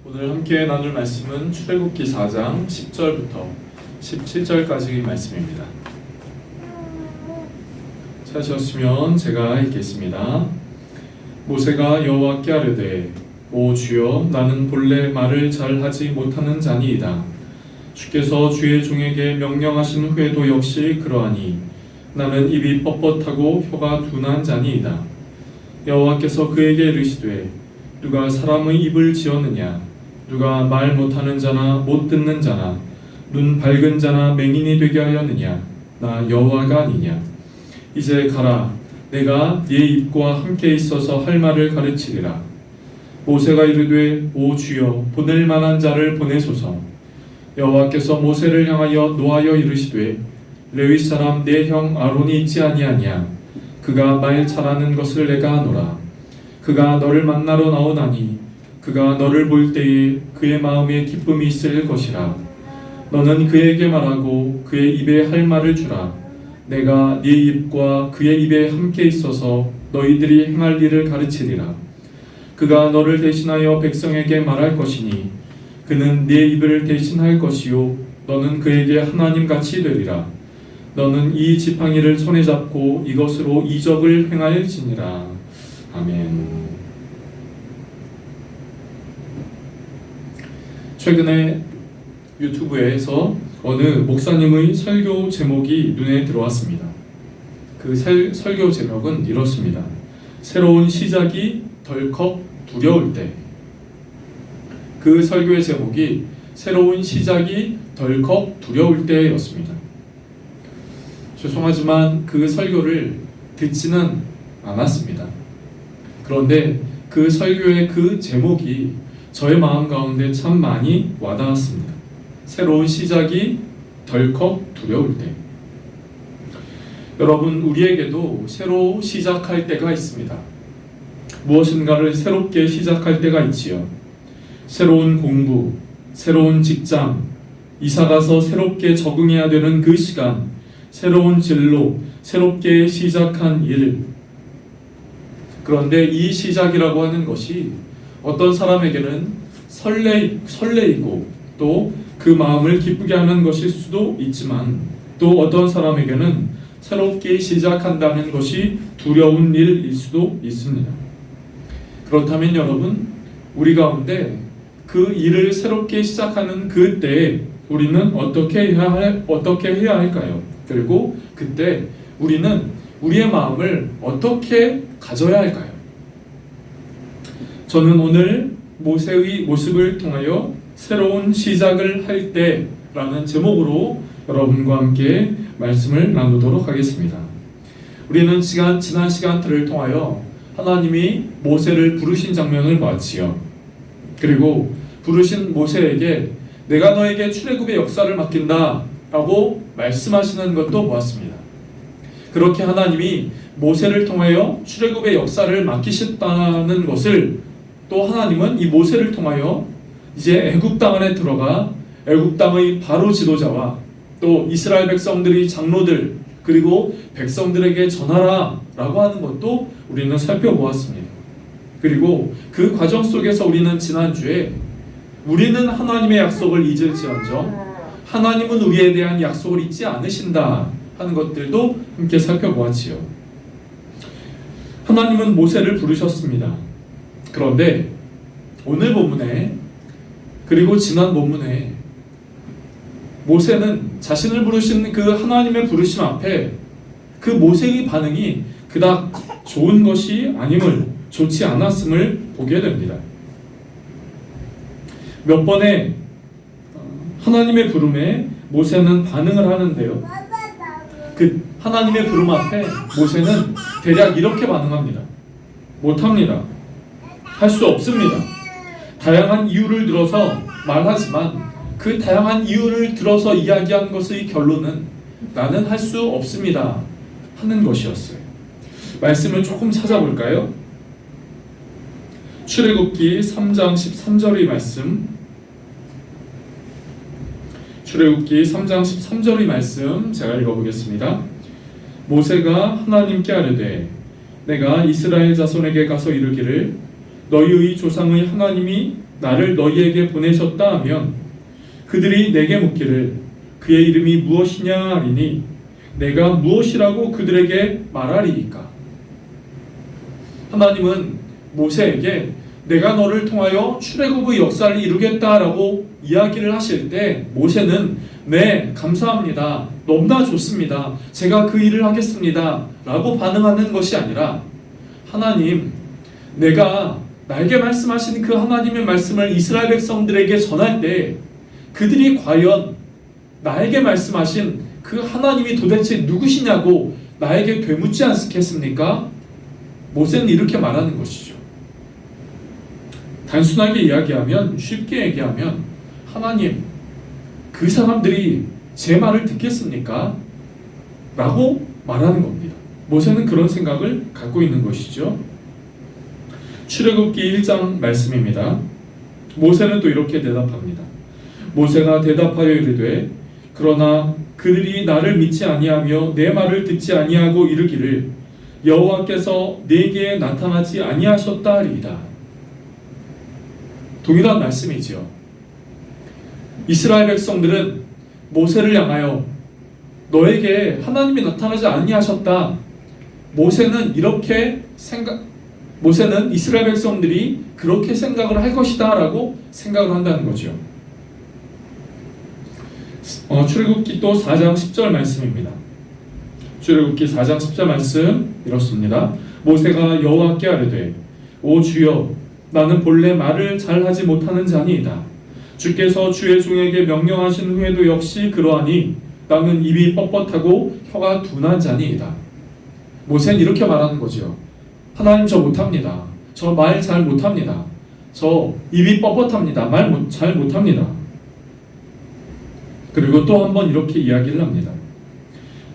오늘 함께 나눌 말씀은 출애굽기 4장 10절부터 17절까지의 말씀입니다. 찾으셨으면 제가 읽겠습니다. 모세가 여호와께 아뢰되 오 주여 나는 본래 말을 잘하지 못하는 자니이다. 주께서 주의 종에게 명령하신 후에도 역시 그러하니 나는 입이 뻣뻣하고 혀가 둔한 자니이다. 여호와께서 그에게 이르시되 누가 사람의 입을 지었느냐? 누가 말 못하는 자나 못 듣는 자나 눈 밝은 자나 맹인이 되게 하였느냐? 나 여호와가 아니냐? 이제 가라. 내가 네 입과 함께 있어서 할 말을 가르치리라. 모세가 이르되 오 주여 보낼 만한 자를 보내소서. 여호와께서 모세를 향하여 노하여 이르시되 레위 사람 내 형 아론이 있지 아니하냐? 그가 말 잘하는 것을 내가 아노라. 그가 너를 만나러 나오나니 그가 너를 볼 때에 그의 마음에 기쁨이 있을 것이라. 너는 그에게 말하고 그의 입에 할 말을 주라. 내가 네 입과 그의 입에 함께 있어서 너희들이 행할 일을 가르치리라. 그가 너를 대신하여 백성에게 말할 것이니 그는 네 입을 대신할 것이요 너는 그에게 하나님같이 되리라. 너는 이 지팡이를 손에 잡고 이것으로 이적을 행할지니라. 아멘. 최근에 유튜브에서 어느 목사님의 설교 제목이 눈에 들어왔습니다. 그 설교 제목은 이렇습니다. 새로운 시작이 덜컥 두려울 때. 그 설교의 제목이 새로운 시작이 덜컥 두려울 때였습니다. 죄송하지만 그 설교를 듣지는 않았습니다. 그런데 그 설교의 그 제목이 저의 마음 가운데 참 많이 와닿았습니다. 새로운 시작이 덜컥 두려울 때. 여러분, 우리에게도 새로 시작할 때가 있습니다. 무엇인가를 새롭게 시작할 때가 있지요. 새로운 공부, 새로운 직장, 이사가서 새롭게 적응해야 되는 그 시간, 새로운 진로, 새롭게 시작한 일. 그런데 이 시작이라고 하는 것이 어떤 사람에게는 설레이고 또 그 마음을 기쁘게 하는 것일 수도 있지만 또 어떤 사람에게는 새롭게 시작한다는 것이 두려운 일일 수도 있습니다. 그렇다면 여러분, 우리 가운데 그 일을 새롭게 시작하는 그때에 우리는 어떻게 해야 할까요? 그리고 그때 우리는 우리의 마음을 어떻게 가져야 할까요? 저는 오늘 모세의 모습을 통하여 새로운 시작을 할 때라는 제목으로 여러분과 함께 말씀을 나누도록 하겠습니다. 우리는 지난 시간들을 통하여 하나님이 모세를 부르신 장면을 보았지요. 그리고 부르신 모세에게 내가 너에게 출애굽의 역사를 맡긴다 라고 말씀하시는 것도 보았습니다. 그렇게 하나님이 모세를 통하여 출애굽의 역사를 맡기셨다는 것을 또 하나님은 이 모세를 통하여 이제 애굽 땅 안에 들어가 애굽 땅의 바로 지도자와 또 이스라엘 백성들의 장로들 그리고 백성들에게 전하라 라고 하는 것도 우리는 살펴보았습니다. 그리고 그 과정 속에서 우리는 지난주에 우리는 하나님의 약속을 잊을지언정 하나님은 우리에 대한 약속을 잊지 않으신다 하는 것들도 함께 살펴보았지요. 하나님은 모세를 부르셨습니다. 그런데 오늘 본문에 그리고 지난 본문에 모세는 자신을 부르신 그 하나님의 부르심 앞에 그 모세의 반응이 그닥 좋은 것이 아님을, 좋지 않았음을 보게 됩니다. 몇 번의 하나님의 부름에 모세는 반응을 하는데요. 그 하나님의 부름 앞에 모세는 대략 이렇게 반응합니다. 못합니다. 할 수 없습니다. 다양한 이유를 들어서 말하지만 그 다양한 이유를 들어서 이야기한 것의 결론은 나는 할 수 없습니다 하는 것이었어요. 말씀을 조금 찾아볼까요? 출애굽기 3장 13절의 말씀, 출애굽기 3장 13절의 말씀 제가 읽어보겠습니다. 모세가 하나님께 아뢰되 내가 이스라엘 자손에게 가서 이르기를 너희의 조상의 하나님이 나를 너희에게 보내셨다 하면 그들이 내게 묻기를 그의 이름이 무엇이냐 하리니 내가 무엇이라고 그들에게 말하리이까. 하나님은 모세에게 내가 너를 통하여 출애굽의 역사를 이루겠다라고 이야기를 하실 때 모세는 네, 감사합니다. 너무나 좋습니다. 제가 그 일을 하겠습니다. 라고 반응하는 것이 아니라 하나님, 내가 나에게 말씀하신 그 하나님의 말씀을 이스라엘 백성들에게 전할 때 그들이 과연 나에게 말씀하신 그 하나님이 도대체 누구시냐고 나에게 되묻지 않겠습니까? 모세는 이렇게 말하는 것이죠. 단순하게 이야기하면, 쉽게 얘기하면 하나님, 그 사람들이 제 말을 듣겠습니까? 라고 말하는 겁니다. 모세는 그런 생각을 갖고 있는 것이죠. 출애굽기 1장 말씀입니다. 모세는 또 이렇게 대답합니다. 모세가 대답하여 이르되 그러나 그들이 나를 믿지 아니하며 내 말을 듣지 아니하고 이르기를 여호와께서 내게 나타나지 아니하셨다 하리이다. 동일한 말씀이지요. 이스라엘 백성들은 모세를 향하여 너에게 하나님이 나타나지 아니하셨다. 모세는 이스라엘 백성들이 그렇게 생각을 할 것이다 라고 생각을 한다는 거죠. 출애굽기 또 4장 10절 말씀입니다. 출애굽기 4장 10절 말씀 이렇습니다. 모세가 여호와께 아뢰되 오 주여 나는 본래 말을 잘하지 못하는 자니이다. 주께서 주의 종에게 명령하신 후에도 역시 그러하니 나는 입이 뻣뻣하고 혀가 둔한 자니이다. 모세는 이렇게 말하는 거죠. 하나님, 저 못합니다. 저 말 잘 못합니다. 저 입이 뻣뻣합니다. 말 잘 못합니다. 그리고 또 한 번 이렇게 이야기를 합니다.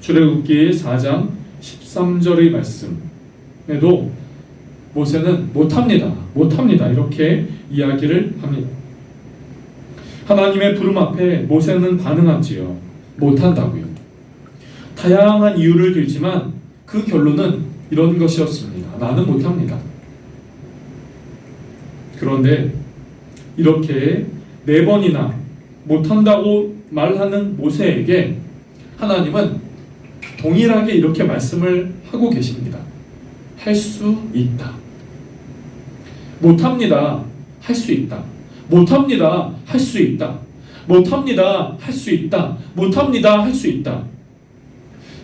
출애굽기 4장 13절의 말씀에도 모세는 못합니다 이렇게 이야기를 합니다. 하나님의 부름 앞에 모세는 반응하지요. 못한다고요. 다양한 이유를 들지만 그 결론은 이런 것이었습니다. 나는 못합니다. 그런데 이렇게 4번이나 못한다고 말하는 모세에게 하나님은 동일하게 이렇게 말씀을 하고 계십니다. 할 수 있다. 못합니다. 할 수 있다. 못합니다. 할 수 있다. 못합니다. 할 수 있다. 못합니다. 할 수 있다.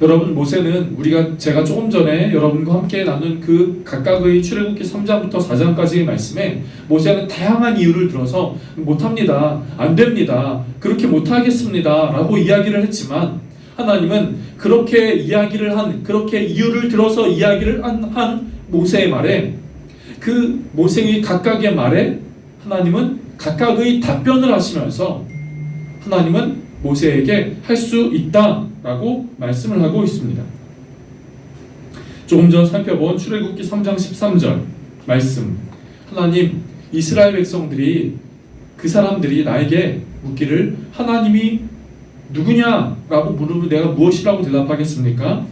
여러분, 모세는 제가 조금 전에 여러분과 함께 나눈 그 각각의 출애굽기 3장부터 4장까지의 말씀에 모세는 다양한 이유를 들어서 못합니다. 안 됩니다. 그렇게 못하겠습니다. 라고 이야기를 했지만 하나님은 그렇게 이유를 들어서 이야기를 한 모세의 말에 그 모세의 각각의 말에 하나님은 각각의 답변을 하시면서 하나님은 모세에게 할 수 있다라고 말씀을 하고 있습니다. 조금 전 살펴본 출애굽기 3장 13절 말씀, 하나님, 이스라엘 백성들이 그 사람들이 나에게 묻기를 하나님이 누구냐라고 물으면 내가 무엇이라고 대답하겠습니까?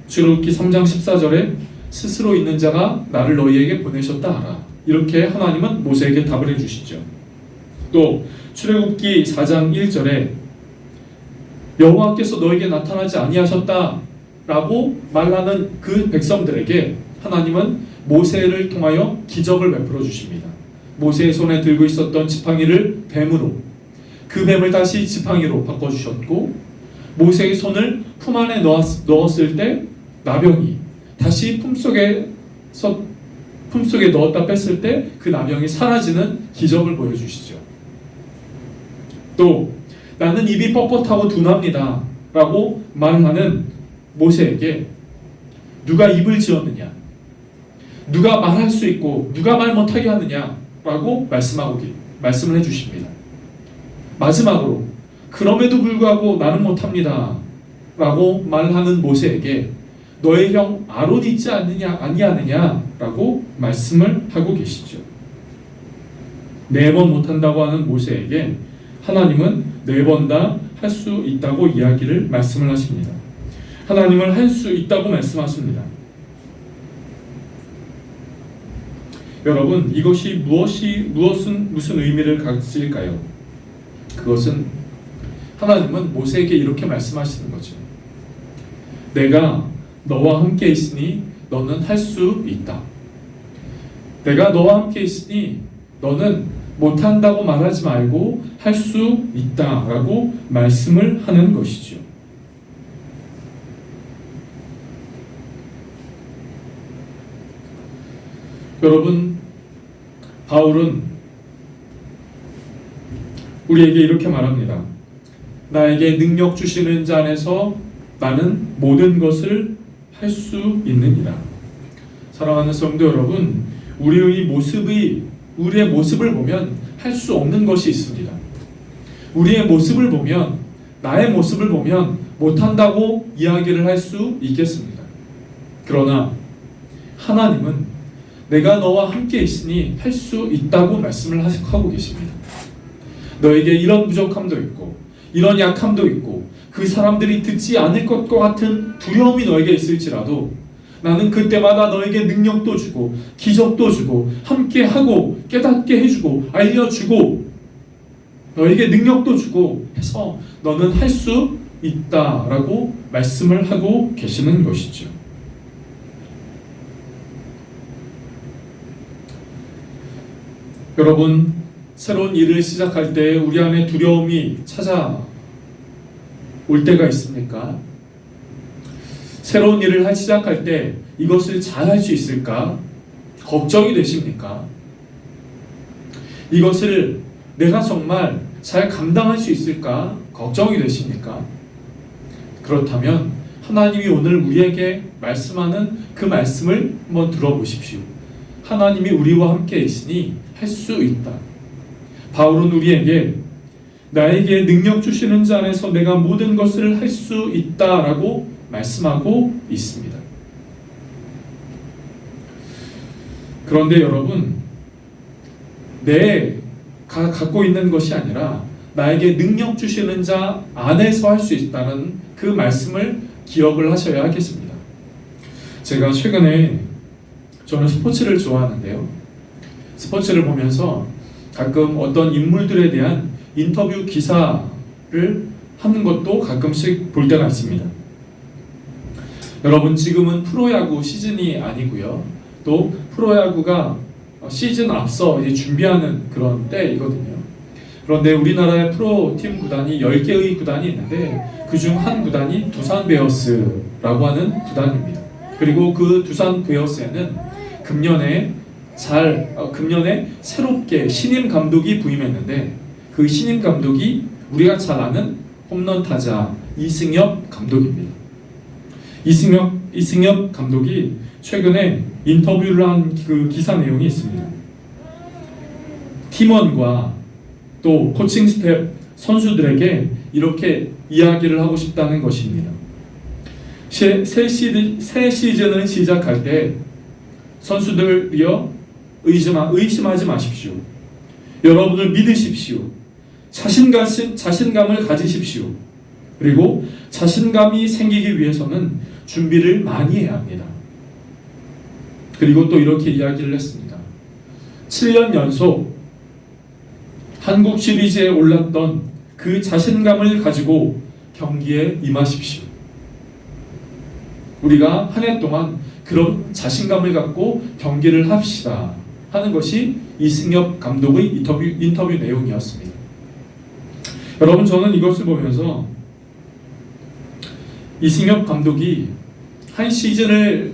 출애굽기 3장 14절에 스스로 있는 자가 나를 너희에게 보내셨다 하라. 이렇게 하나님은 모세에게 답을 해주시죠. 또 출애굽기 4장 1절에 여호와께서 너에게 나타나지 아니하셨다라고 말하는 그 백성들에게 하나님은 모세를 통하여 기적을 베풀어 주십니다. 모세의 손에 들고 있었던 지팡이를 뱀으로, 그 뱀을 다시 지팡이로 바꿔주셨고, 모세의 손을 품 안에 넣었을 때 나병이 다시 품속에 넣었다 뺐을 때 그 나병이 사라지는 기적을 보여주시죠. 또 나는 입이 뻣뻣하고 둔합니다 라고 말하는 모세에게 누가 입을 지었느냐, 누가 말할 수 있고 누가 말 못하게 하느냐 라고 말씀을 해주십니다. 마지막으로 그럼에도 불구하고 나는 못합니다 라고 말하는 모세에게 너의 형 아론이 있지 아니하느냐 라고 말씀을 하고 계시죠. 4번 못한다고 하는 모세에게 하나님은 4번 다 할 수 있다고 말씀을 하십니다. 하나님은 할 수 있다고 말씀하십니다. 여러분, 이것이 무슨 의미를 가질까요? 그것은 하나님은 모세에게 이렇게 말씀하시는 거죠. 내가 너와 함께 있으니 너는 할 수 있다. 내가 너와 함께 있으니 너는 못한다고 말하지 말고 할 수 있다라고 말씀을 하는 것이죠. 여러분, 바울은 우리에게 이렇게 말합니다. 나에게 능력 주시는 자 안에서 나는 모든 것을 할 수 있느니라. 사랑하는 성도 여러분, 우리의 모습을 보면 할 수 없는 것이 있습니다. 우리의 모습을 보면, 나의 모습을 보면 못한다고 이야기를 할 수 있겠습니다. 그러나 하나님은 내가 너와 함께 있으니 할 수 있다고 말씀을 하고 계십니다. 너에게 이런 부족함도 있고 이런 약함도 있고 그 사람들이 듣지 않을 것과 같은 두려움이 너에게 있을지라도 나는 그때마다 너에게 능력도 주고 기적도 주고 함께하고 깨닫게 해주고 알려주고 너에게 능력도 주고 해서 너는 할 수 있다라고 말씀을 하고 계시는 것이죠. 여러분, 새로운 일을 시작할 때 우리 안에 두려움이 찾아올 때가 있습니까? 새로운 일을 시작할 때 이것을 잘 할 수 있을까? 걱정이 되십니까? 이것을 내가 정말 잘 감당할 수 있을까? 걱정이 되십니까? 그렇다면 하나님이 오늘 우리에게 말씀하는 그 말씀을 한번 들어보십시오. 하나님이 우리와 함께 있으니 할 수 있다. 바울은 우리에게 나에게 능력 주시는 자 안에서 내가 모든 것을 할 수 있다라고 말씀하고 있습니다. 그런데 여러분, 내가 갖고 있는 것이 아니라 나에게 능력 주시는 자 안에서 할 수 있다는 그 말씀을 기억을 하셔야 하겠습니다. 제가 최근에 저는 스포츠를 좋아하는데요. 스포츠를 보면서 가끔 어떤 인물들에 대한 인터뷰 기사를 하는 것도 가끔씩 볼 때가 있습니다. 여러분, 지금은 프로야구 시즌이 아니고요. 또 프로야구가 시즌 앞서 이제 준비하는 그런 때이거든요. 그런데 우리나라의 프로팀 구단이 10개의 구단이 있는데 그중 한 구단이 두산 베어스라고 하는 구단입니다. 그리고 그 두산 베어스에는 금년에 새롭게 신임 감독이 부임했는데 그 신임 감독이 우리가 잘 아는 홈런 타자 이승엽 감독입니다. 이승엽 감독이 최근에 인터뷰를 한 그 기사 내용이 있습니다. 팀원과 또 코칭 스텝 선수들에게 이렇게 이야기를 하고 싶다는 것입니다. 새 시즌을 시작할 때 선수들이여 의심하지 마십시오. 여러분을 믿으십시오. 자신감을 가지십시오. 그리고 자신감이 생기기 위해서는 준비를 많이 해야 합니다. 그리고 또 이렇게 이야기를 했습니다. 7년 연속 한국 시리즈에 올랐던 그 자신감을 가지고 경기에 임하십시오. 우리가 한 해 동안 그런 자신감을 갖고 경기를 합시다 하는 것이 이승엽 감독의 인터뷰 내용이었습니다. 여러분, 저는 이것을 보면서 이승엽 감독이 한 시즌을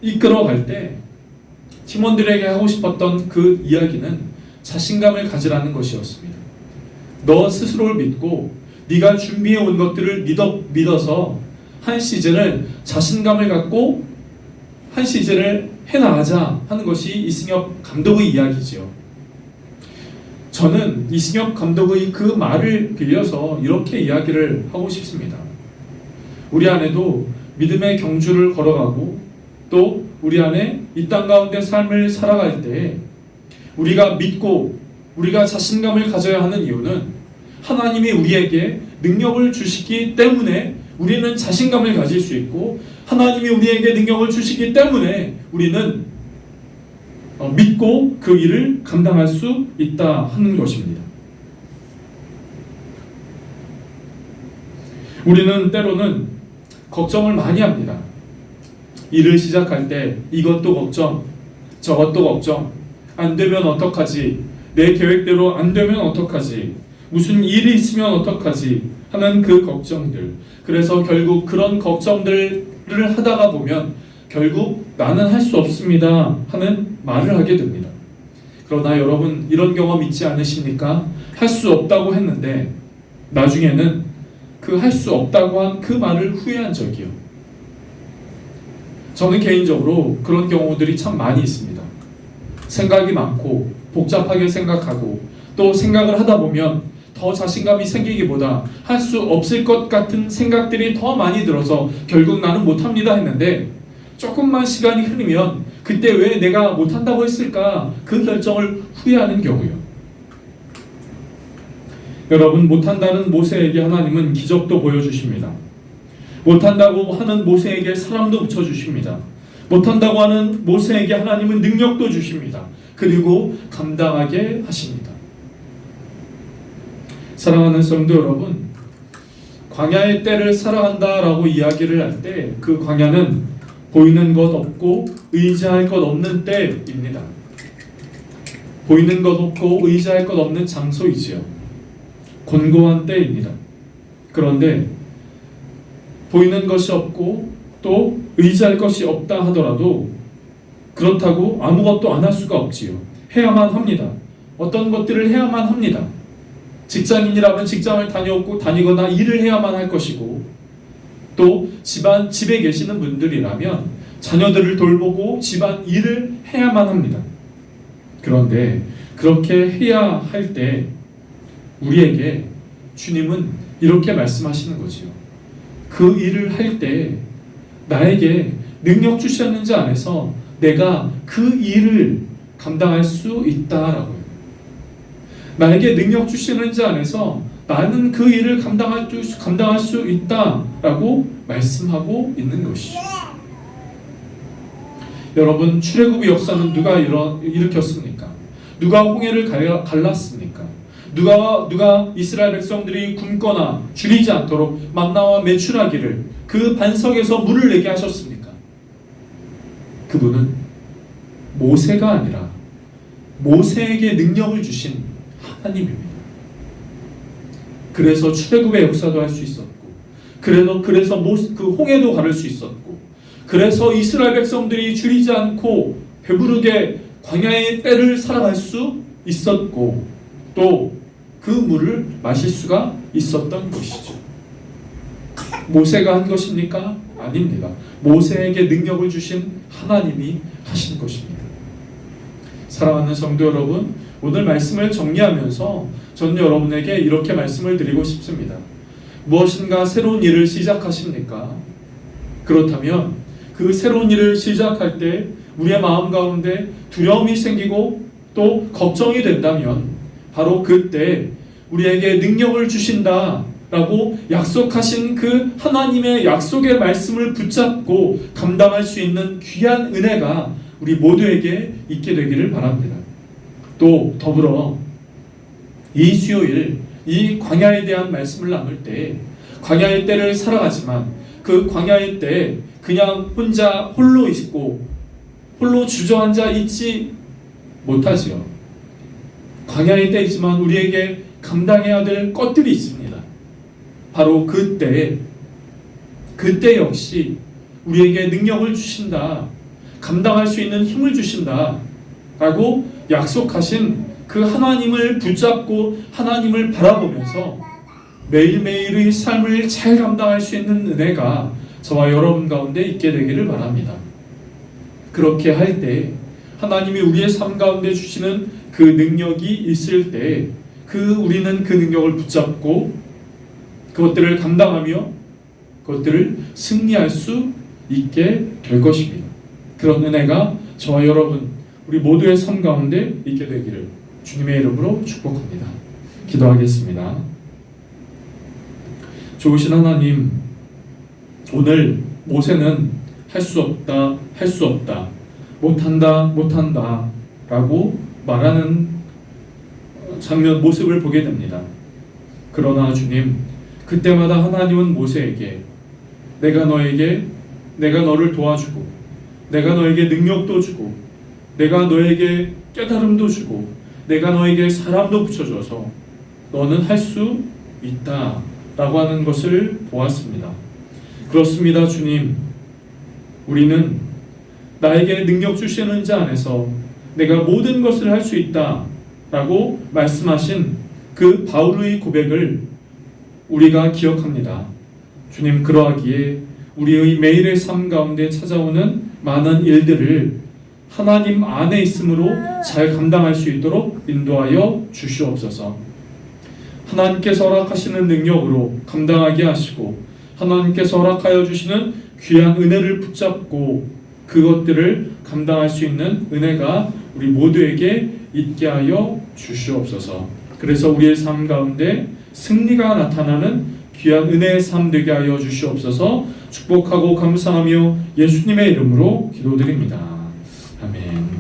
이끌어갈 때 팀원들에게 하고 싶었던 그 이야기는 자신감을 가지라는 것이었습니다. 너 스스로를 믿고 네가 준비해 온 것들을 믿어서 한 시즌을 자신감을 갖고 한 시즌을 해나가자 하는 것이 이승엽 감독의 이야기죠. 저는 이승엽 감독의 그 말을 빌려서 이렇게 이야기를 하고 싶습니다. 우리 안에도 믿음의 경주를 걸어가고 또 우리 안에 이 땅 가운데 삶을 살아갈 때 우리가 믿고 우리가 자신감을 가져야 하는 이유는 하나님이 우리에게 능력을 주시기 때문에 우리는 자신감을 가질 수 있고 하나님이 우리에게 능력을 주시기 때문에 우리는 믿고 그 일을 감당할 수 있다 하는 것입니다. 우리는 때로는 걱정을 많이 합니다. 일을 시작할 때 이것도 걱정, 저것도 걱정, 안 되면 어떡하지, 내 계획대로 안 되면 어떡하지, 무슨 일이 있으면 어떡하지 하는 그 걱정들. 그래서 결국 그런 걱정들을 하다가 보면 결국 나는 할 수 없습니다 하는 말을 하게 됩니다. 그러나 여러분, 이런 경험 있지 않으십니까? 할 수 없다고 했는데 나중에는 그 할 수 없다고 한 그 말을 후회한 적이요. 저는 개인적으로 그런 경우들이 참 많이 있습니다. 생각이 많고 복잡하게 생각하고 또 생각을 하다 보면 더 자신감이 생기기보다 할 수 없을 것 같은 생각들이 더 많이 들어서 결국 나는 못합니다 했는데 조금만 시간이 흐르면 그때 왜 내가 못한다고 했을까 그 결정을 후회하는 경우요. 여러분, 못한다는 모세에게 하나님은 기적도 보여주십니다. 못한다고 하는 모세에게 사람도 붙여주십니다. 못한다고 하는 모세에게 하나님은 능력도 주십니다. 그리고 감당하게 하십니다. 사랑하는 성도 여러분, 광야의 때를 살아간다라고 이야기를 할 때 그 광야는 보이는 것 없고 의지할 것 없는 때입니다. 보이는 것 없고 의지할 것 없는 장소이지요. 곤고한 때입니다. 그런데 보이는 것이 없고 또 의지할 것이 없다 하더라도 그렇다고 아무것도 안 할 수가 없지요. 해야만 합니다. 어떤 것들을 해야만 합니다. 직장인이라면 직장을 다니거나 일을 해야만 할 것이고, 또 집에 계시는 분들이라면 자녀들을 돌보고 집안 일을 해야만 합니다. 그런데 그렇게 해야 할 때 우리에게 주님은 이렇게 말씀하시는 거지요. 그 일을 할 때 나에게 능력 주셨는지 안에서 내가 그 일을 감당할 수 있다라고요. 나에게 능력 주시는지 안에서 나는 그 일을 감당할 수 있다라고 말씀하고 있는 것이죠. 여러분, 출애굽의 역사는 누가 일으켰습니까? 누가 홍해를 갈랐습니까? 누가 이스라엘 백성들이 굶거나 줄이지 않도록 만나와 메추라기를 그 반석에서 물을 내게 하셨습니까? 그분은 모세가 아니라 모세에게 능력을 주신 하나님입니다. 그래서 출애굽의 역사도 할 수 있었고, 그래서 그 홍해도 가를 수 있었고, 그래서 이스라엘 백성들이 줄이지 않고 배부르게 광야의 때를 살아갈 수 있었고, 또 그 물을 마실 수가 있었던 것이죠. 모세가 한 것입니까? 아닙니다. 모세에게 능력을 주신 하나님이 하신 것입니다. 사랑하는 성도 여러분, 오늘 말씀을 정리하면서 저는 여러분에게 이렇게 말씀을 드리고 싶습니다. 무엇인가 새로운 일을 시작하십니까? 그렇다면 그 새로운 일을 시작할 때 우리의 마음 가운데 두려움이 생기고 또 걱정이 된다면 바로 그때 우리에게 능력을 주신다라고 약속하신 그 하나님의 약속의 말씀을 붙잡고 감당할 수 있는 귀한 은혜가 우리 모두에게 있게 되기를 바랍니다. 또 더불어 이 수요일 이 광야에 대한 말씀을 나눌 때 광야의 때를 살아가지만 그 광야의 때 그냥 혼자 홀로 있고 홀로 주저앉아 있지 못하지요. 광야의 때이지만 우리에게 감당해야 될 것들이 있습니다. 바로 그때 역시 우리에게 능력을 주신다, 감당할 수 있는 힘을 주신다 라고 약속하신 그 하나님을 붙잡고 하나님을 바라보면서 매일매일의 삶을 잘 감당할 수 있는 은혜가 저와 여러분 가운데 있게 되기를 바랍니다. 그렇게 할 때 하나님이 우리의 삶 가운데 주시는 그 능력이 있을 때 우리는 그 능력을 붙잡고 그것들을 감당하며 그것들을 승리할 수 있게 될 것입니다. 그런 은혜가 저와 여러분 우리 모두의 삶 가운데 있게 되기를 주님의 이름으로 축복합니다. 기도하겠습니다. 좋으신 하나님, 오늘 모세는 할 수 없다, 못한다 라고 말하는 장면, 모습을 보게 됩니다. 그러나 주님, 그때마다 하나님은 모세에게 내가 너를 도와주고 내가 너에게 능력도 주고 내가 너에게 깨달음도 주고 내가 너에게 사람도 붙여줘서 너는 할 수 있다 라고 하는 것을 보았습니다. 그렇습니다. 주님, 우리는 나에게 능력 주시는 자 안에서 내가 모든 것을 할 수 있다 라고 말씀하신 그 바울의 고백을 우리가 기억합니다. 주님, 그러하기에 우리의 매일의 삶 가운데 찾아오는 많은 일들을 하나님 안에 있음으로 잘 감당할 수 있도록 인도하여 주시옵소서. 하나님께서 허락하시는 능력으로 감당하게 하시고 하나님께서 허락하여 주시는 귀한 은혜를 붙잡고 그것들을 감당할 수 있는 은혜가 우리 모두에게 있게 하여 주시옵소서. 그래서 우리의 삶 가운데 승리가 나타나는 귀한 은혜의 삶 되게 하여 주시옵소서. 축복하고 감사하며 예수님의 이름으로 기도드립니다. 아멘.